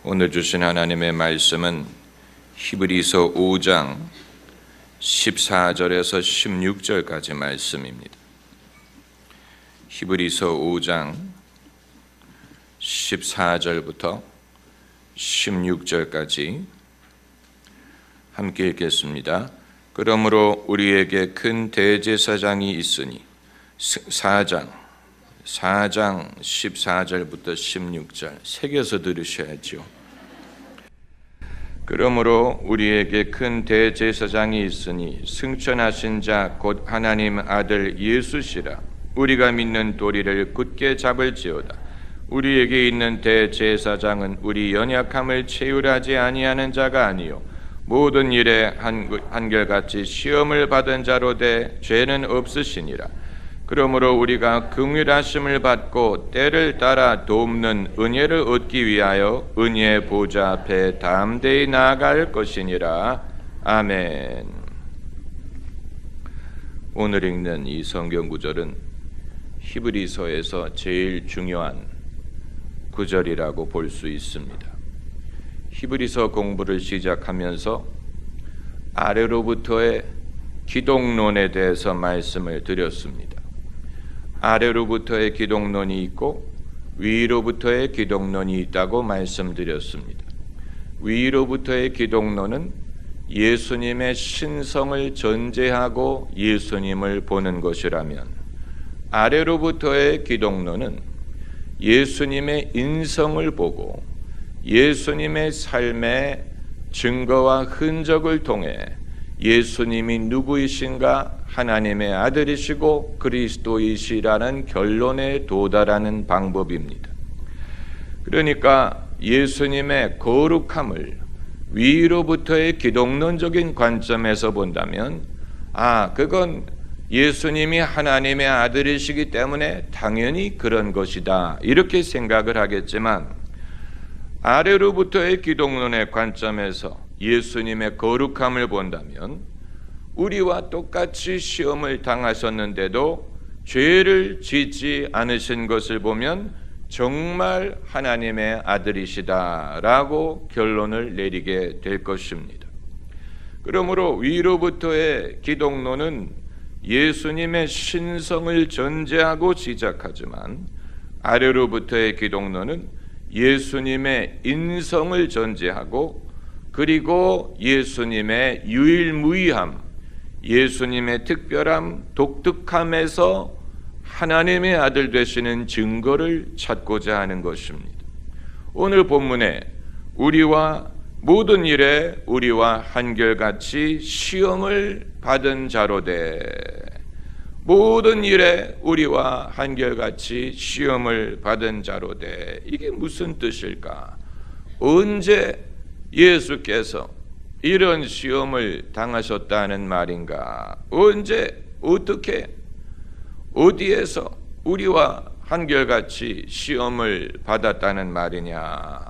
오늘 주신 하나님의 말씀은 히브리서 5장 14절에서 16절까지 말씀입니다. 히브리서 5장 14절부터 16절까지 함께 읽겠습니다. 그러므로 우리에게 큰 대제사장이 있으니 4장 14절부터 16절 새겨서 들으셔야죠. 그러므로 우리에게 큰 대제사장이 있으니 승천하신 자 곧 하나님 아들 예수시라. 우리가 믿는 도리를 굳게 잡을지어다. 우리에게 있는 대제사장은 우리 연약함을 체휼하지 아니하는 자가 아니요 모든 일에 한결같이 시험을 받은 자로 돼 죄는 없으시니라. 그러므로 우리가 긍휼하심을 받고 때를 따라 돕는 은혜를 얻기 위하여 은혜의 보좌 앞에 담대히 나아갈 것이니라. 아멘. 오늘 읽는 이 성경 구절은 히브리서에서 제일 중요한 구절이라고 볼 수 있습니다. 히브리서 공부를 시작하면서 아래로부터의 기독론에 대해서 말씀을 드렸습니다. 아래로부터의 기독론이 있고 위로부터의 기독론이 있다고 말씀드렸습니다. 위로부터의 기독론은 예수님의 신성을 전제하고 예수님을 보는 것이라면, 아래로부터의 기독론은 예수님의 인성을 보고 예수님의 삶의 증거와 흔적을 통해 예수님이 누구이신가, 하나님의 아들이시고 그리스도이시라는 결론에 도달하는 방법입니다. 그러니까 예수님의 거룩함을 위로부터의 기독론적인 관점에서 본다면, 그건 예수님이 하나님의 아들이시기 때문에 당연히 그런 것이다, 이렇게 생각을 하겠지만, 아래로부터의 기독론의 관점에서 예수님의 거룩함을 본다면 우리와 똑같이 시험을 당하셨는데도 죄를 짓지 않으신 것을 보면 정말 하나님의 아들이시다라고 결론을 내리게 될 것입니다. 그러므로 위로부터의 기독론은 예수님의 신성을 전제하고 시작하지만, 아래로부터의 기독론은 예수님의 인성을 전제하고, 그리고 예수님의 유일무이함, 예수님의 특별함, 독특함에서 하나님의 아들 되시는 증거를 찾고자 하는 것입니다. 오늘 본문에 우리와 모든 일에 우리와 한결같이 시험을 받은 자로 돼, 모든 일에 우리와 한결같이 시험을 받은 자로 돼. 이게 무슨 뜻일까? 언제 예수께서 이런 시험을 당하셨다는 말인가? 언제, 어떻게, 어디에서 우리와 한결같이 시험을 받았다는 말이냐?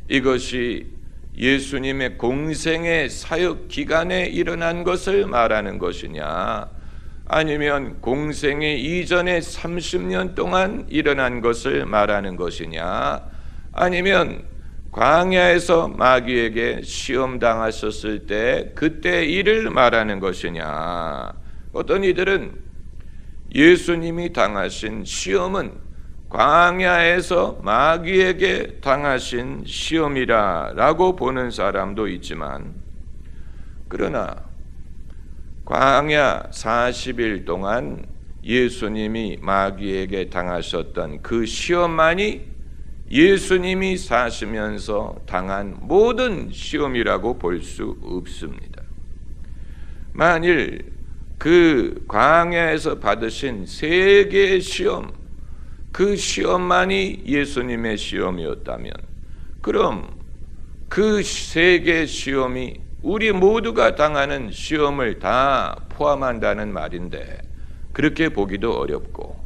이것이 예수님의 공생의 사역 기간에 일어난 것을 말하는 것이냐? 아니면 공생의 이전에 30년 동안 일어난 것을 말하는 것이냐? 아니면 광야에서 마귀에게 시험당하셨을 때 그때 일을 말하는 것이냐? 어떤 이들은 예수님이 당하신 시험은 광야에서 마귀에게 당하신 시험이라고 보는 사람도 있지만, 그러나 광야 40일 동안 예수님이 마귀에게 당하셨던 그 시험만이 예수님이 사시면서 당한 모든 시험이라고 볼 수 없습니다. 만일 그 광야에서 받으신 세 개의 시험, 그 시험만이 예수님의 시험이었다면, 그럼 그 세 개의 시험이 우리 모두가 당하는 시험을 다 포함한다는 말인데, 그렇게 보기도 어렵고,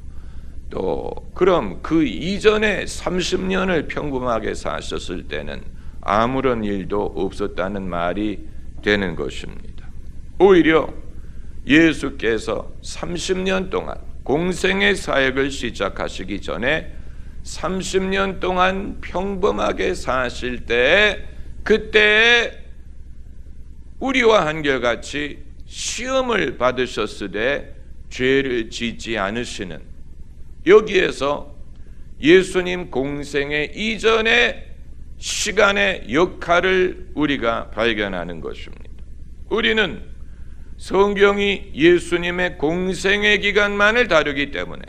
또 그럼 그 이전에 30년을 평범하게 사셨을 때는 아무런 일도 없었다는 말이 되는 것입니다. 오히려 예수께서 30년 동안 공생의 사역을 시작하시기 전에 30년 동안 평범하게 사실 때 그때 우리와 한결같이 시험을 받으셨으되 죄를 짓지 않으시는, 여기에서 예수님 공생의 이전의 시간의 역할을 우리가 발견하는 것입니다. 우리는 성경이 예수님의 공생의 기간만을 다루기 때문에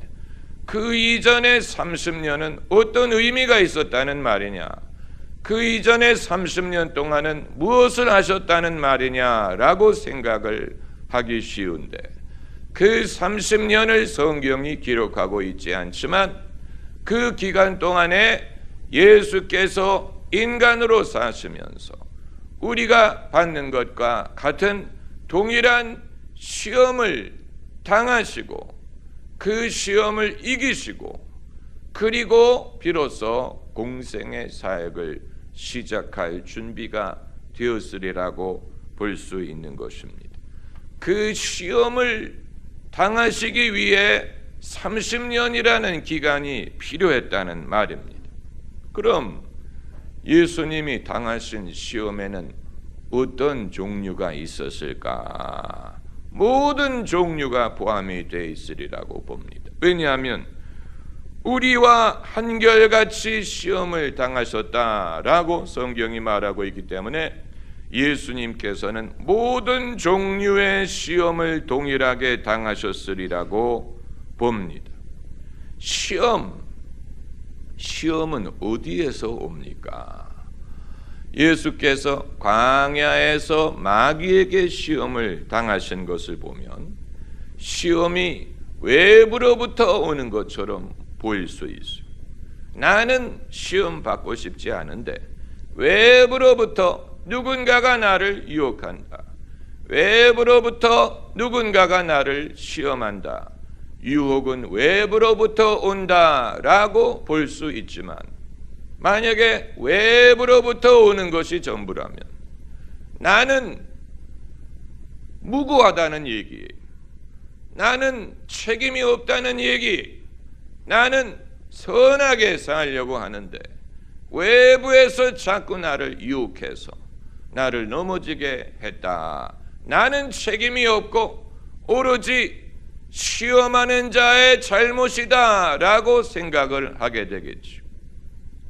그 이전의 30년은 어떤 의미가 있었다는 말이냐, 그 이전의 30년 동안은 무엇을 하셨다는 말이냐라고 생각을 하기 쉬운데, 그 30년을 성경이 기록하고 있지 않지만 그 기간 동안에 예수께서 인간으로 사시면서 우리가 받는 것과 같은 동일한 시험을 당하시고 그 시험을 이기시고 그리고 비로소 공생의 사역을 시작할 준비가 되었으리라고 볼 수 있는 것입니다. 그 시험을 당하시기 위해 30년이라는 기간이 필요했다는 말입니다. 그럼 예수님이 당하신 시험에는 어떤 종류가 있었을까? 모든 종류가 포함이 되어 있으리라고 봅니다. 왜냐하면 우리와 한결같이 시험을 당하셨다라고 성경이 말하고 있기 때문에 예수님께서는 모든 종류의 시험을 동일하게 당하셨으리라고 봅니다. 시험은 어디에서 옵니까? 예수께서 광야에서 마귀에게 시험을 당하신 것을 보면 시험이 외부로부터 오는 것처럼 보일 수 있어요. 나는 시험 받고 싶지 않은데 외부로부터 누군가가 나를 유혹한다. 외부로부터 누군가가 나를 시험한다. 유혹은 외부로부터 온다라고 볼 수 있지만, 만약에 외부로부터 오는 것이 전부라면 나는 무고하다는 얘기예요. 나는 책임이 없다는 얘기. 나는 선하게 살려고 하는데 외부에서 자꾸 나를 유혹해서 나를 넘어지게 했다. 나는 책임이 없고 오로지 시험하는 자의 잘못이다 라고 생각을 하게 되겠죠.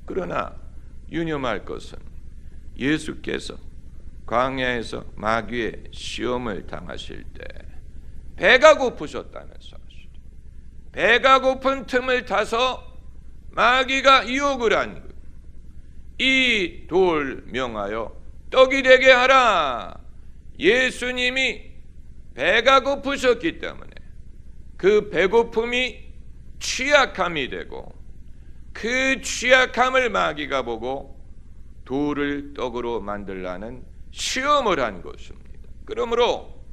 그러나 유념할 것은 예수께서 광야에서 마귀의 시험을 당하실 때 배가 고프셨다는 사실, 배가 고픈 틈을 타서 마귀가 유혹을 한 것, 이 돌 명하여 떡이 되게 하라. 예수님이 배가 고프셨기 때문에 그 배고픔이 취약함이 되고 그 취약함을 마귀가 보고 돌을 떡으로 만들라는 시험을 한 것입니다. 그러므로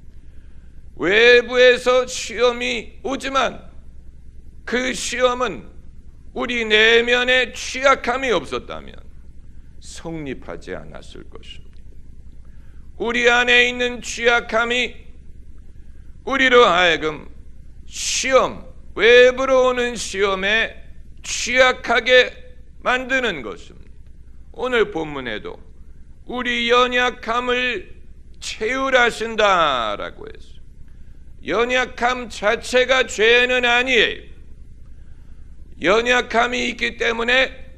외부에서 시험이 오지만 그 시험은 우리 내면에 취약함이 없었다면 성립하지 않았을 것입니다. 우리 안에 있는 취약함이 우리로 하여금 시험, 외부로 오는 시험에 취약하게 만드는 것입니다. 오늘 본문에도 우리 연약함을 채우라신다라고 했어요. 연약함 자체가 죄는 아니에요. 연약함이 있기 때문에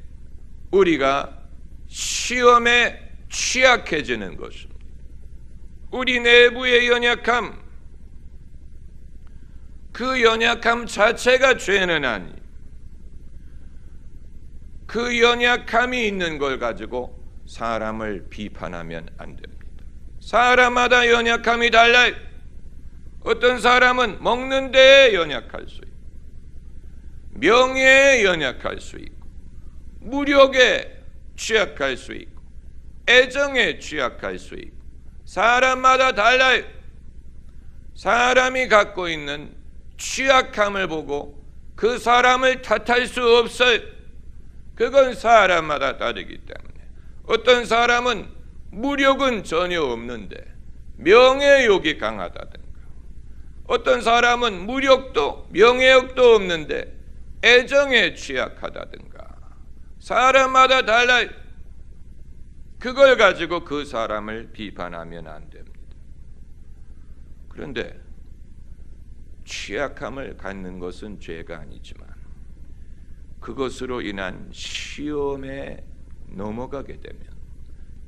우리가 시험에 취약해지는 것입니다. 우리 내부의 연약함, 그 연약함 자체가 죄는 아니에요. 그 연약함이 있는 걸 가지고 사람을 비판하면 안 됩니다. 사람마다 연약함이 달라요. 어떤 사람은 먹는 데에 연약할 수 있고, 명예에 연약할 수 있고, 무력에 취약할 수 있고, 애정에 취약할 수 있고, 사람마다 달라요. 사람이 갖고 있는 취약함을 보고 그 사람을 탓할 수 없어요. 그건 사람마다 다르기 때문에 어떤 사람은 무력은 전혀 없는데 명예욕이 강하다든가, 어떤 사람은 무력도 명예욕도 없는데 애정에 취약하다든가, 사람마다 달라요. 그걸 가지고 그 사람을 비판하면 안 됩니다. 그런데 취약함을 갖는 것은 죄가 아니지만 그것으로 인한 시험에 넘어가게 되면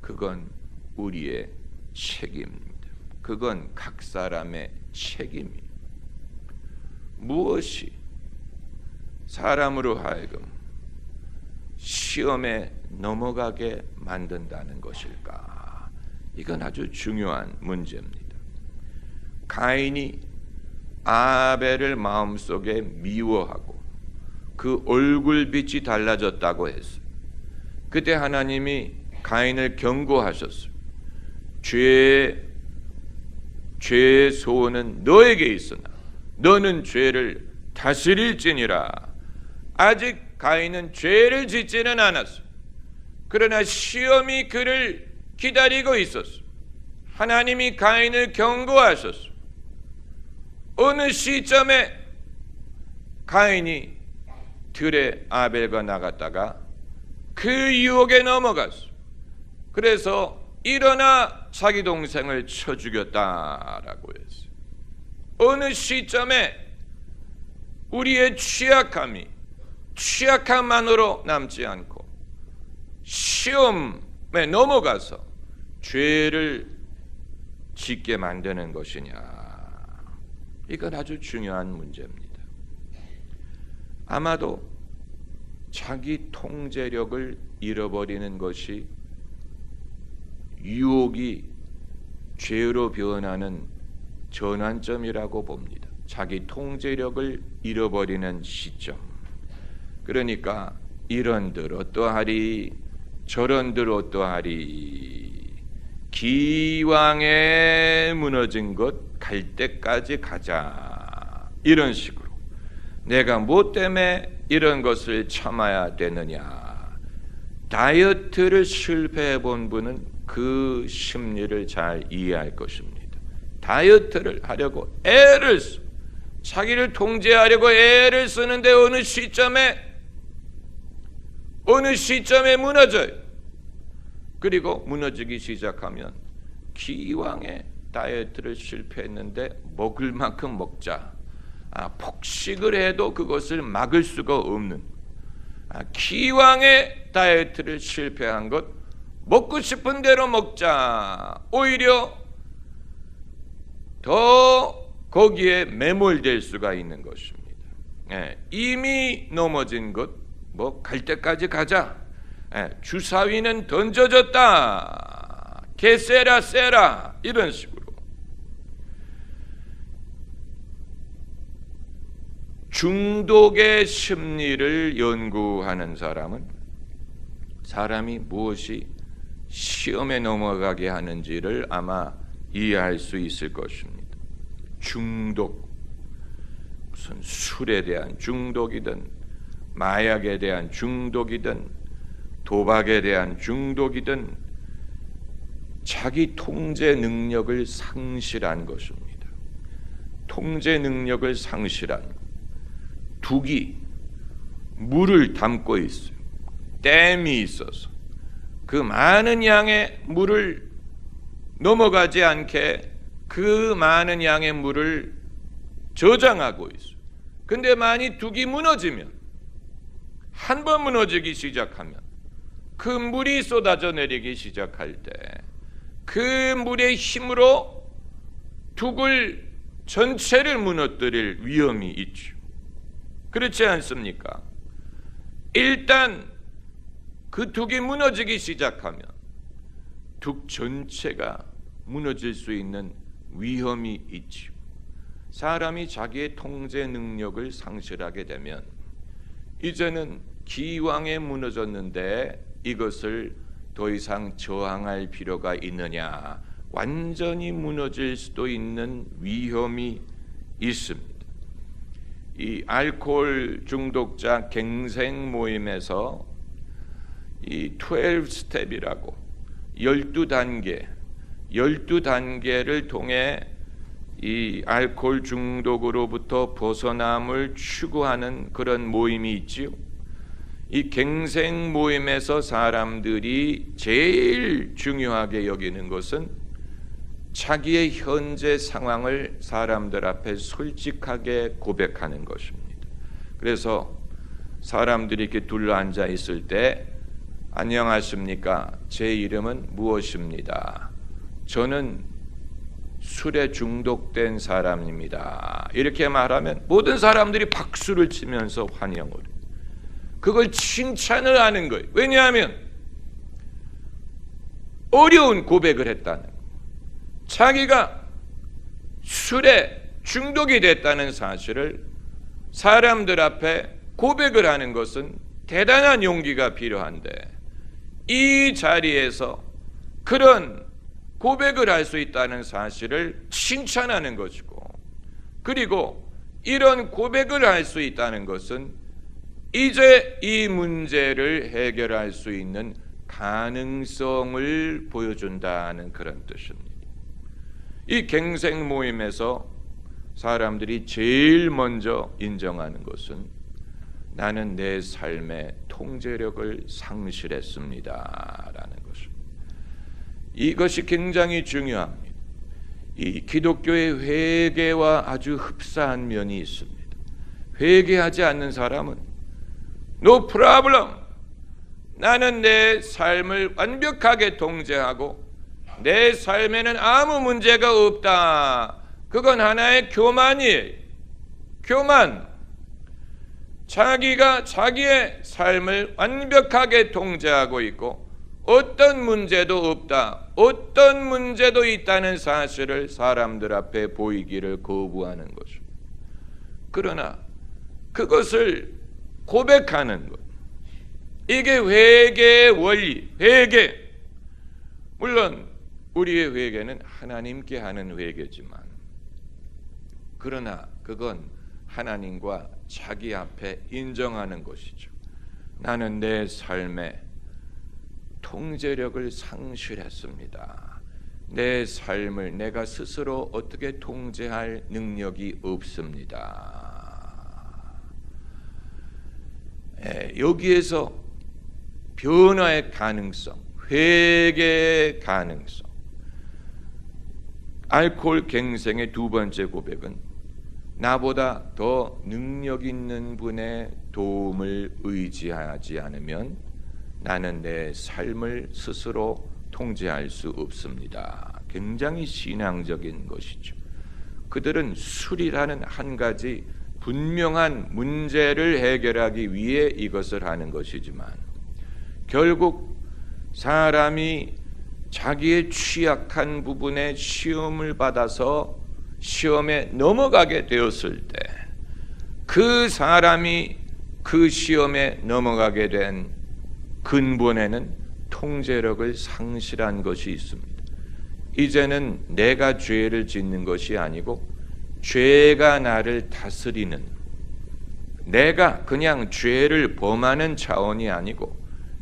그건 우리의 책임입니다. 그건 각 사람의 책임이에요. 무엇이 사람으로 하여금 시험에 넘어가게 만든다는 것일까? 이건 아주 중요한 문제입니다. 가인이 아벨을 마음속에 미워하고 그 얼굴빛이 달라졌다고 했어요. 그때 하나님이 가인을 경고하셨어요. 죄의 소원은 너에게 있으나 너는 죄를 다스릴지니라. 아직 가인은 죄를 짓지는 않았어요. 그러나 시험이 그를 기다리고 있었어요. 하나님이 가인을 경고하셨어요. 어느 시점에 가인이 들에 아벨과 나갔다가 그 유혹에 넘어갔어요. 그래서 일어나 자기 동생을 쳐 죽였다라고 했어요. 어느 시점에 우리의 취약함만으로 남지 않고 시험에 넘어가서 죄를 짓게 만드는 것이냐? 이건 아주 중요한 문제입니다. 아마도 자기 통제력을 잃어버리는 것이 유혹이 죄로 변하는 전환점이라고 봅니다. 자기 통제력을 잃어버리는 시점. 그러니까 이런들 어떠하리 저런들 어떠하리 기왕에 무너진 것 갈 때까지 가자, 이런 식으로 내가 뭐 때문에 이런 것을 참아야 되느냐. 다이어트를 실패해 본 분은 그 심리를 잘 이해할 것입니다. 다이어트를 하려고 애를 써, 자기를 통제하려고 애를 쓰는데 어느 시점에 무너져요. 그리고 무너지기 시작하면 기왕에 다이어트를 실패했는데 먹을 만큼 먹자. 폭식을 해도 그것을 막을 수가 없는, 기왕에 다이어트를 실패한 것 먹고 싶은 대로 먹자. 오히려 더 거기에 매몰될 수가 있는 것입니다. 이미 넘어진 것 뭐 갈 때까지 가자. 주사위는 던져졌다. 개세라 세라, 이런 식으로 중독의 심리를 연구하는 사람이 무엇이 시험에 넘어가게 하는지를 아마 이해할 수 있을 것입니다. 중독, 무슨 술에 대한 중독이든 마약에 대한 중독이든 도박에 대한 중독이든 자기 통제 능력을 상실한 것입니다. 통제 능력을 상실한 둑이 물을 담고 있어요. 댐이 있어서 그 많은 양의 물을 넘어가지 않게 그 많은 양의 물을 저장하고 있어요. 근데 만약 둑이 무너지면, 한 번 무너지기 시작하면 그 물이 쏟아져 내리기 시작할 때 그 물의 힘으로 둑을 전체를 무너뜨릴 위험이 있죠. 그렇지 않습니까? 일단 그 둑이 무너지기 시작하면 둑 전체가 무너질 수 있는 위험이 있죠. 사람이 자기의 통제 능력을 상실하게 되면 이제는 기왕에 무너졌는데 이것을 더 이상 저항할 필요가 있느냐, 완전히 무너질 수도 있는 위험이 있습니다. 이 알코올 중독자 갱생 모임에서 이 12스텝이라고 12단계를 통해 이 알코올 중독으로부터 벗어남을 추구하는 그런 모임이 있지요. 이 갱생 모임에서 사람들이 제일 중요하게 여기는 것은 자기의 현재 상황을 사람들 앞에 솔직하게 고백하는 것입니다. 그래서 사람들이 이렇게 둘러앉아 있을 때 안녕하십니까? 제 이름은 무엇입니다. 저는 술에 중독된 사람입니다. 이렇게 말하면 모든 사람들이 박수를 치면서 환영을 해요. 그걸 칭찬을 하는 거예요. 왜냐하면 어려운 고백을 했다는 거예요. 자기가 술에 중독이 됐다는 사실을 사람들 앞에 고백을 하는 것은 대단한 용기가 필요한데 이 자리에서 그런 고백을 할 수 있다는 사실을 칭찬하는 것이고, 그리고 이런 고백을 할 수 있다는 것은 이제 이 문제를 해결할 수 있는 가능성을 보여준다는 그런 뜻입니다. 이 갱생 모임에서 사람들이 제일 먼저 인정하는 것은 나는 내 삶의 통제력을 상실했습니다 라는 것입니다. 이것이 굉장히 중요합니다. 이 기독교의 회개와 아주 흡사한 면이 있습니다. 회개하지 않는 사람은 No problem. 나는 내 삶을 완벽하게 통제하고 내 삶에는 아무 문제가 없다. 그건 하나의 교만이에요. 교만. 자기가 자기의 삶을 완벽하게 통제하고 있고 어떤 문제도 없다. 어떤 문제도 있다는 사실을 사람들 앞에 보이기를 거부하는 거죠. 그러나 그것을 고백하는 것, 이게 회개의 원리, 회개. 물론 우리의 회개는 하나님께 하는 회개지만, 그러나 그건 하나님과 자기 앞에 인정하는 것이죠. 나는 내 삶에 통제력을 상실했습니다. 내 삶을 내가 스스로 어떻게 통제할 능력이 없습니다. 여기에서 변화의 가능성, 회개의 가능성, 알코올 갱생의 두 번째 고백은 나보다 더 능력 있는 분의 도움을 의지하지 않으면 나는 내 삶을 스스로 통제할 수 없습니다. 굉장히 신앙적인 것이죠. 그들은 술이라는 한 가지 분명한 문제를 해결하기 위해 이것을 하는 것이지만 결국 사람이 자기의 취약한 부분에 시험을 받아서 시험에 넘어가게 되었을 때 그 사람이 그 시험에 넘어가게 된 근본에는 통제력을 상실한 것이 있습니다. 이제는 내가 죄를 짓는 것이 아니고 죄가 나를 다스리는, 내가 그냥 죄를 범하는 차원이 아니고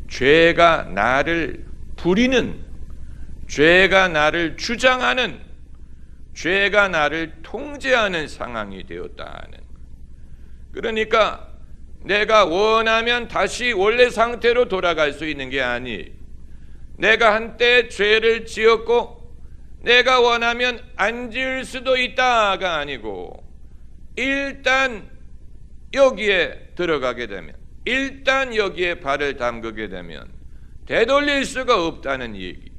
죄가 나를 부리는, 죄가 나를 주장하는, 죄가 나를 통제하는 상황이 되었다는. 그러니까 내가 원하면 다시 원래 상태로 돌아갈 수 있는 게 아니, 내가 한때 죄를 지었고 내가 원하면 안 지을 수도 있다가 아니고 일단 여기에 들어가게 되면, 일단 여기에 발을 담그게 되면 되돌릴 수가 없다는 얘기.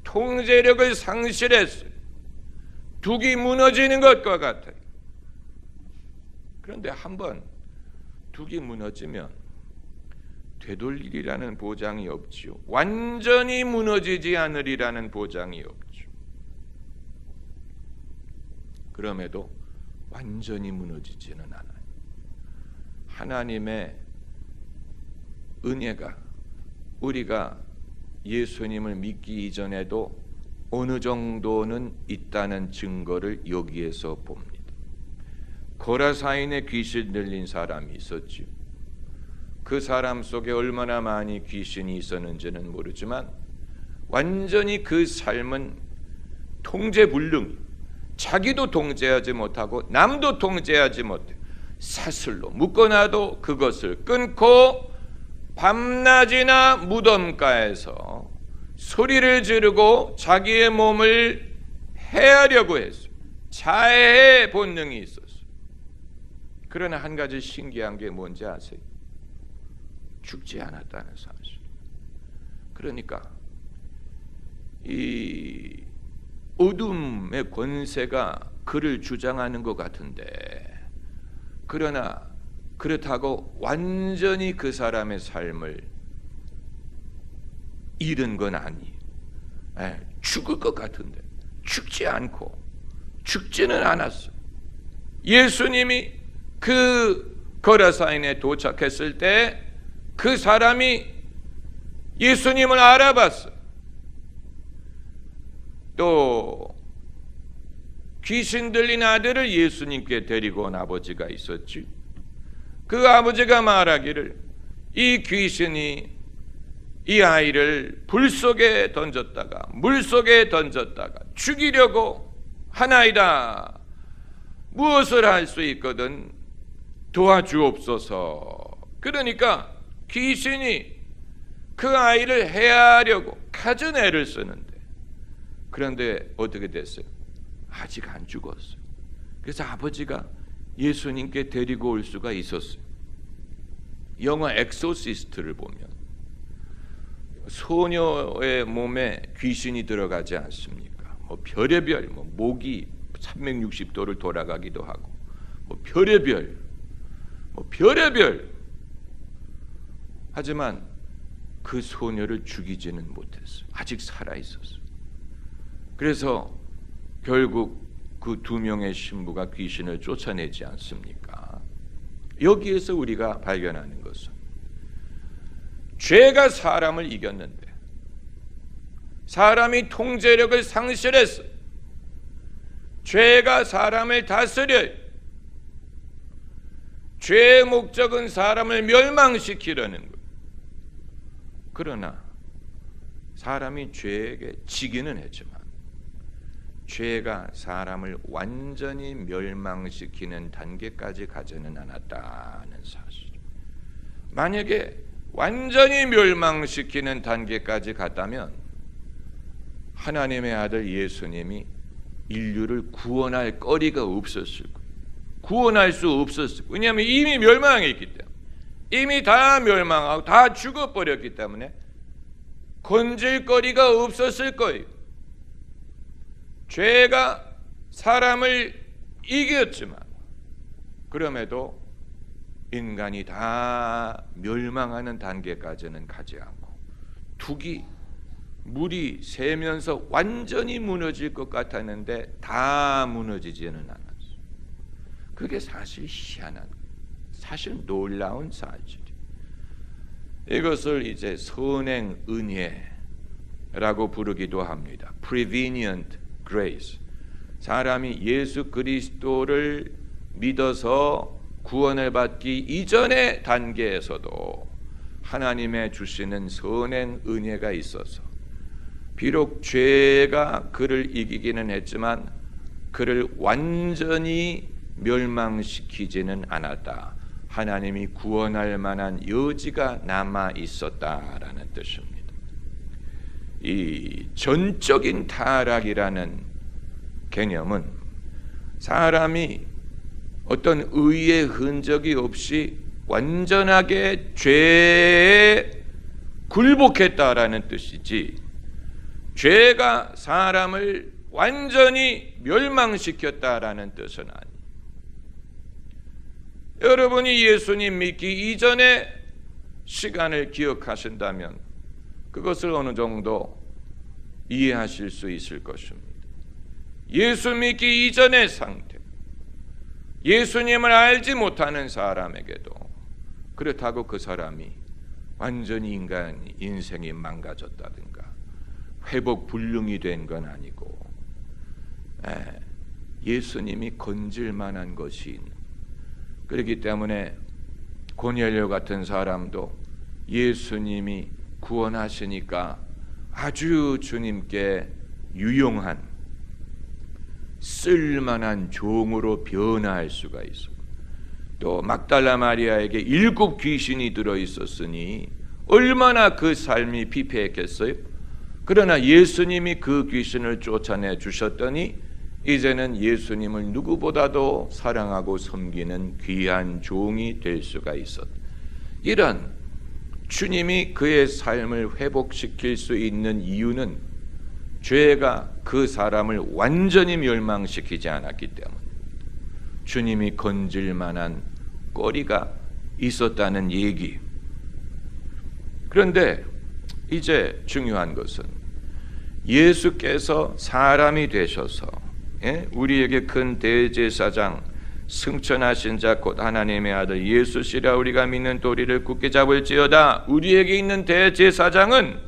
통제력을 상실했어요. 둑이 무너지는 것과 같아요. 그런데 한번 둑이 무너지면 되돌리리라는 보장이 없지요. 완전히 무너지지 않으리라는 보장이 없죠. 그럼에도 완전히 무너지지는 않아요. 하나님의 은혜가 우리가 예수님을 믿기 이전에도 어느 정도는 있다는 증거를 여기에서 봅니다. 고라사인에 귀신 들린 사람이 있었죠. 그 사람 속에 얼마나 많이 귀신이 있었는지는 모르지만 완전히 그 삶은 통제불능, 자기도 통제하지 못하고 남도 통제하지 못해 사슬로 묶어놔도 그것을 끊고 밤낮이나 무덤가에서 소리를 지르고 자기의 몸을 해하려고 했어요. 자해의 본능이 있었어요. 그러나 한 가지 신기한 게 뭔지 아세요? 죽지 않았다는 사실. 그러니까 이 어둠의 권세가 그를 주장하는 것 같은데, 그러나 그렇다고 완전히 그 사람의 삶을 잃은 건 아니에요. 죽을 것 같은데 죽지 않고, 죽지는 않았어요. 예수님이 그 거라사인에 도착했을 때 그 사람이 예수님을 알아봤어요. 또 귀신 들린 아들을 예수님께 데리고 온 아버지가 있었지. 그 아버지가 말하기를 이 귀신이 이 아이를 불 속에 던졌다가 물 속에 던졌다가 죽이려고 하나이다. 무엇을 할 수 있거든 도와주옵소서. 그러니까 귀신이 그 아이를 해하려고 갖은 애를 쓰는데, 그런데 어떻게 됐어요? 아직 안 죽었어요. 그래서 아버지가 예수님께 데리고 올 수가 있었어요. 영화 엑소시스트를 보면 소녀의 몸에 귀신이 들어가지 않습니까? 별의별 목이 360도를 돌아가기도 하고 별의별 하지만 그 소녀를 죽이지는 못했어요. 아직 살아 있었어요. 그래서 결국 그 2명의 신부가 귀신을 쫓아내지 않습니까? 여기에서 우리가 발견하는 것은 죄가 사람을 이겼는데 사람이 통제력을 상실했어. 죄가 사람을 다스려요. 죄의 목적은 사람을 멸망시키려는 거예요. 그러나 사람이 죄에게 지기는 했지만 죄가 사람을 완전히 멸망시키는 단계까지 가지는 않았다는 사실. 만약에 완전히 멸망시키는 단계까지 갔다면 하나님의 아들 예수님이 인류를 구원할 거리가 없었을 거예요. 구원할 수 없었을 거예요. 왜냐하면 이미 멸망했기 때문에, 이미 다 멸망하고 다 죽어버렸기 때문에 건질 거리가 없었을 거예요. 죄가 사람을 이겼지만 그럼에도 인간이 다 멸망하는 단계까지는 가지 않고 물이 새면서 완전히 무너질 것 같았는데 다 무너지지는 않았어요. 그게 사실 희한한, 사실 놀라운 사실이에요. 이것을 이제 선행 은혜라고 부르기도 합니다. Prevenient Grace. 사람이 예수 그리스도를 믿어서 구원을 받기 이전의 단계에서도 하나님의 주시는 선행 은혜가 있어서 비록 죄가 그를 이기기는 했지만 그를 완전히 멸망시키지는 않았다. 하나님이 구원할 만한 여지가 남아 있었다라는 뜻입니다. 이 전적인 타락이라는 개념은 사람이 어떤 의의 흔적이 없이 완전하게 죄에 굴복했다라는 뜻이지, 죄가 사람을 완전히 멸망시켰다라는 뜻은 아니에요. 여러분이 예수님 믿기 이전의 시간을 기억하신다면 그것을 어느 정도 이해하실 수 있을 것입니다. 예수 믿기 이전의 상태, 예수님을 알지 못하는 사람에게도 그렇다고 그 사람이 완전히 인생이 망가졌다든가 회복 불능이 된 건 아니고, 예수님이 건질 만한 것이 있는, 그렇기 때문에 고넬료 같은 사람도 예수님이 구원하시니까 아주 주님께 유용한 쓸만한 종으로 변화할 수가 있어. 또 막달라 마리아에게 7 귀신이 들어 있었으니 얼마나 그 삶이 피폐했겠어요? 그러나 예수님이 그 귀신을 쫓아내 주셨더니 이제는 예수님을 누구보다도 사랑하고 섬기는 귀한 종이 될 수가 있었다. 이런 주님이 그의 삶을 회복시킬 수 있는 이유는 죄가 그 사람을 완전히 멸망시키지 않았기 때문에 주님이 건질 만한 거리가 있었다는 얘기. 그런데 이제 중요한 것은 예수께서 사람이 되셔서 우리에게 큰 대제사장, 승천하신 자 곧 하나님의 아들 예수시라 우리가 믿는 도리를 굳게 잡을지어다. 우리에게 있는 대제사장은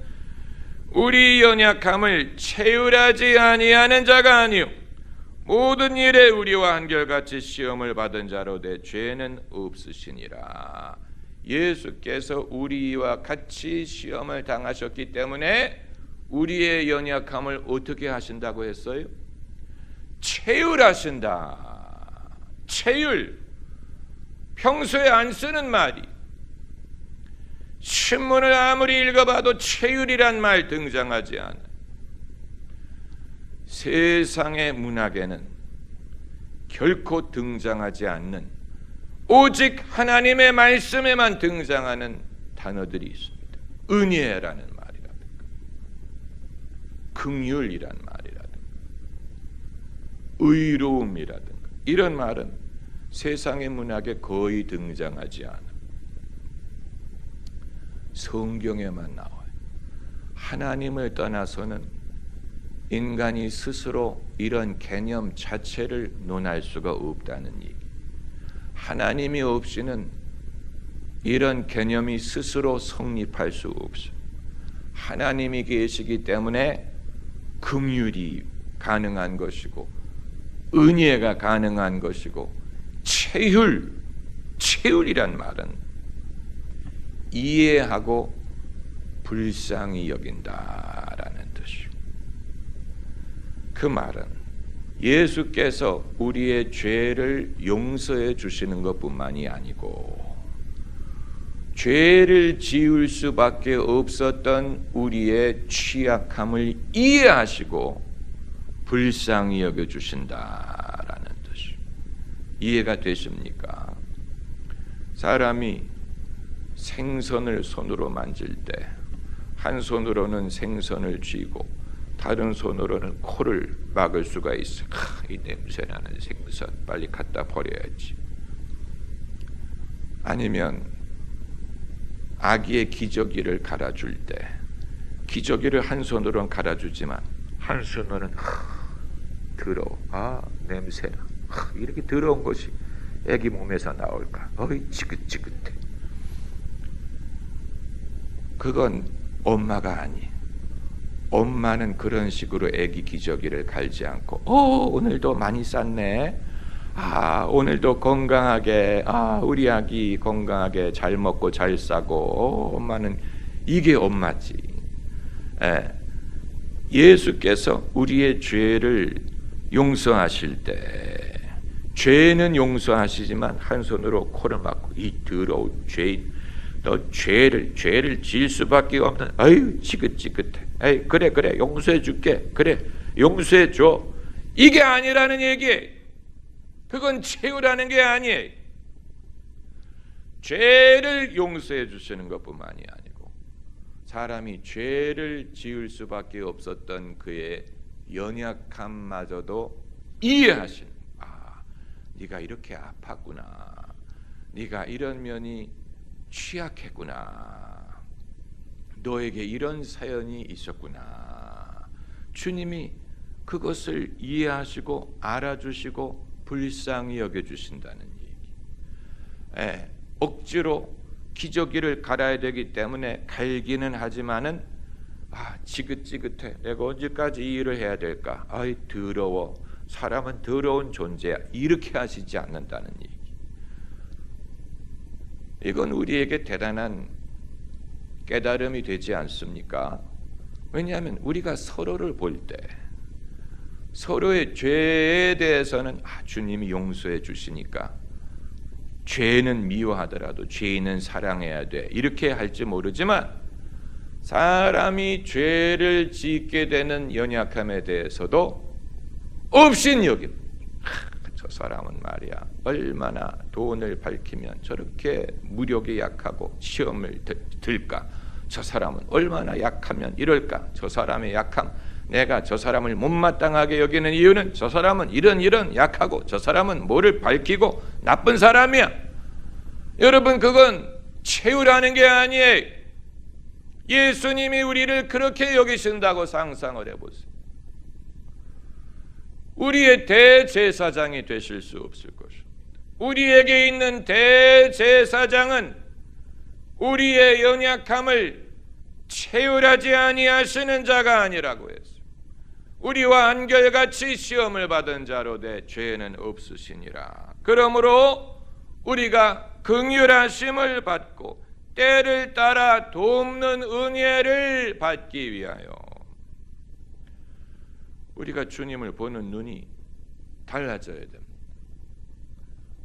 우리 연약함을 체휼하지 아니하는 자가 아니요 모든 일에 우리와 한결같이 시험을 받은 자로 내 죄는 없으시니라. 예수께서 우리와 같이 시험을 당하셨기 때문에 우리의 연약함을 어떻게 하신다고 했어요? 체휼하신다. 체휼. 평소에 안 쓰는 말이, 신문을 아무리 읽어봐도 체휼이란 말 등장하지 않아. 세상의 문학에는 결코 등장하지 않는, 오직 하나님의 말씀에만 등장하는 단어들이 있습니다. 은혜라는 말이라든가, 긍휼이란 말이라든가, 의로움이라든가, 이런 말은 세상의 문학에 거의 등장하지 않아. 성경에만 나와요. 하나님을 떠나서는 인간이 스스로 이런 개념 자체를 논할 수가 없다는 얘기. 하나님이 없이는 이런 개념이 스스로 성립할 수 없어요. 하나님이 계시기 때문에 긍휼이 가능한 것이고 은혜가 가능한 것이고 체휼이란 말은 이해하고 불쌍히 여긴다라는 뜻이요. 그 말은 예수께서 우리의 죄를 용서해 주시는 것뿐만이 아니고 죄를 지을 수밖에 없었던 우리의 취약함을 이해하시고 불쌍히 여겨 주신다라는 뜻이요. 이해가 되십니까? 사람이 생선을 손으로 만질 때 한 손으로는 생선을 쥐고 다른 손으로는 코를 막을 수가 있어. 이 냄새나는 생선 빨리 갖다 버려야지. 아니면 아기의 기저귀를 갈아줄 때 기저귀를 한 손으로는 갈아주지만 한 손으로는 더러워. 냄새나. 이렇게 더러운 것이 아기 몸에서 나올까? 지긋지긋해. 그건 엄마가 아니. 엄마는 그런 식으로 아기 기저귀를 갈지 않고 오늘도 많이 쌌네. 오늘도 건강하게 우리 아기 건강하게 잘 먹고 잘 싸고 엄마는 이게 엄마지. 예수께서 우리의 죄를 용서하실 때 죄는 용서하시지만 한 손으로 코를 막고 이 더러운 죄인 너 죄를 지을 수밖에 없는 지긋지긋해. 그래 용서해 줄게. 그래 용서해 줘. 이게 아니라는 얘기예요. 그건 체휼하는 게 아니에요. 죄를 용서해 주시는 것뿐만이 아니고 사람이 죄를 지을 수밖에 없었던 그의 연약함마저도 이해하시는. 네가 이렇게 아팠구나. 네가 이런 면이 취약했구나. 너에게 이런 사연이 있었구나. 주님이 그것을 이해하시고 알아주시고 불쌍히 여겨주신다는 얘기. 억지로 기저귀를 갈아야 되기 때문에 갈기는 하지만은 지긋지긋해. 내가 언제까지 이 일을 해야 될까? 더러워. 사람은 더러운 존재야. 이렇게 하시지 않는다는 얘기. 이건 우리에게 대단한 깨달음이 되지 않습니까? 왜냐하면 우리가 서로를 볼 때 서로의 죄에 대해서는 주님이 용서해 주시니까 죄는 미워하더라도 죄인은 사랑해야 돼, 이렇게 할지 모르지만 사람이 죄를 짓게 되는 연약함에 대해서도 없인 여김. 저 사람은 말이야 얼마나 돈을 밝히면 저렇게 무력이 약하고 시험을 들까? 저 사람은 얼마나 약하면 이럴까? 저 사람의 약함, 내가 저 사람을 못마땅하게 여기는 이유는 저 사람은 이런 약하고 저 사람은 뭐를 밝히고 나쁜 사람이야. 여러분, 그건 채우라는 게 아니에요. 예수님이 우리를 그렇게 여기신다고 상상을 해보세요. 우리의 대제사장이 되실 수 없을 것입니다. 우리에게 있는 대제사장은 우리의 연약함을 채울하지 아니하시는 자가 아니라고 했어요. 우리와 한결같이 시험을 받은 자로 내 죄는 없으시니라. 그러므로 우리가 긍휼하심을 받고 때를 따라 돕는 은혜를 받기 위하여 우리가 주님을 보는 눈이 달라져야 됩니다.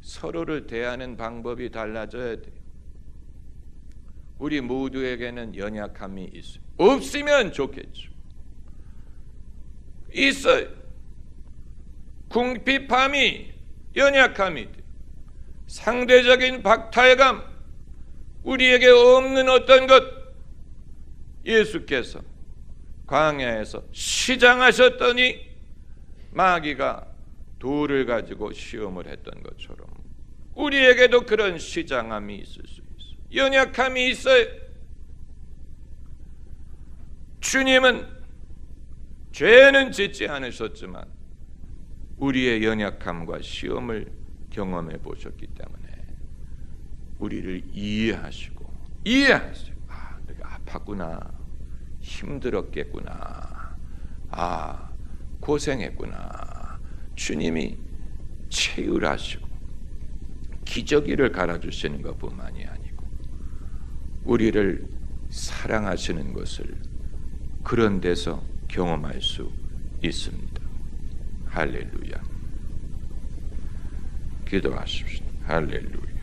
서로를 대하는 방법이 달라져야 돼요. 우리 모두에게는 연약함이 있어요. 없으면 좋겠죠. 있어요. 궁핍함이 연약함이 돼요. 상대적인 박탈감, 우리에게 없는 어떤 것, 예수께서 광야에서 시장하셨더니 마귀가 돌을 가지고 시험을 했던 것처럼 우리에게도 그런 시장함이 있을 수 있어요. 연약함이 있어요. 주님은 죄는 짓지 않으셨지만 우리의 연약함과 시험을 경험해 보셨기 때문에 우리를 이해하시고 아, 내가 아팠구나, 힘들었겠구나, 아, 고생했구나. 주님이 채울하시고 기저귀를 갈아주시는 것뿐만이 아니고 우리를 사랑하시는 것을 그런 데서 경험할 수 있습니다. 할렐루야. 기도하십시오. 할렐루야.